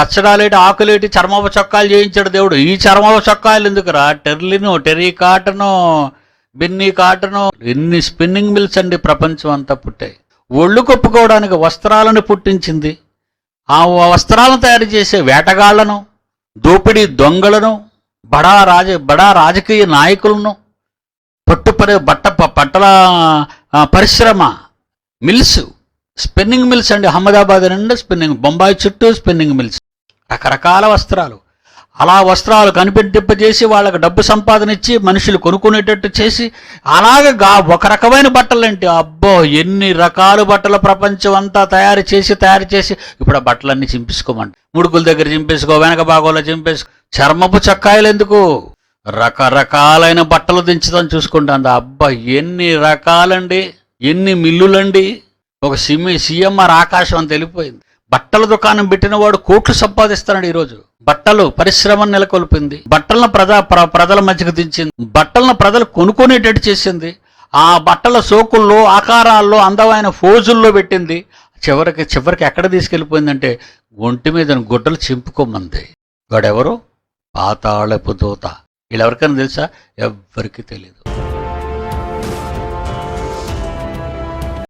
కచ్చడాలేటి, ఆకులేటి, చర్మపు చొక్కాలు చేయించాడు దేవుడు. ఈ చర్మపు చొక్కాలు ఎందుకురా? టెర్లిను, టెర్రీ కాటను, బెన్నీ కాటను, ఎన్ని స్పిన్నింగ్ మిల్స్ అండి ప్రపంచం అంతా పుట్టాయి. ఒళ్ళు కప్పుకోవడానికి వస్త్రాలను పుట్టించింది. ఆ వస్త్రాలను తయారు చేసే వేటగాళ్లను, దోపిడీ దొంగలను, బడా రాజకీయ నాయకులను, బట్టల పరిశ్రమ మిల్స్, స్పిన్నింగ్ మిల్స్ అండి. అహ్మదాబాద్ నిండా స్పిన్నింగ్, బొంబాయి చుట్టూ స్పిన్నింగ్ మిల్స్, రకరకాల వస్త్రాలు. అలా వస్త్రాలు కనిపెట్టింపజేసి వాళ్ళకి డబ్బు సంపాదన ఇచ్చి మనుషులు కొనుక్కునేటట్టు చేసి అలాగే ఒక రకమైన బట్టలంటే అబ్బో ఎన్ని రకాల బట్టల ప్రపంచం అంతా తయారు చేసి ఇప్పుడు ఆ బట్టలన్నీ చింపేసుకోమంట. ముడుకుల దగ్గర చింపేసుకో, వెనక భాగంలో చింపేసుకో. చర్మపు చొక్కాయలు ఎందుకు? రకరకాలైన బట్టలు దించుతాం చూసుకుంటాం. అబ్బా ఎన్ని రకాలండి, ఎన్ని మిల్లులండి. ఒక సీఎంఆర్ ఆకాశం అంత వెళ్ళిపోయింది. బట్టల దుకాణం పెట్టిన వాడు కోట్లు సంపాదిస్తున్నాడు ఈరోజు. బట్టలు పరిశ్రమను నెలకొల్పింది, బట్టలను ప్రజల మధ్యకు దించింది, బట్టలను ప్రజలు కొనుక్కునేటట్టు చేసింది, ఆ బట్టల సోకుల్లో, ఆకారాల్లో, అందమైన ఫోజుల్లో పెట్టింది. చివరికి ఎక్కడ తీసుకెళ్ళిపోయిందంటే ఒంటి మీద గుడ్డలు చింపుకోమంది. వాడెవరు? పాతాళపు దూత. వీళ్ళెవరికైనా తెలుసా? ఎవ్వరికీ తెలియదు.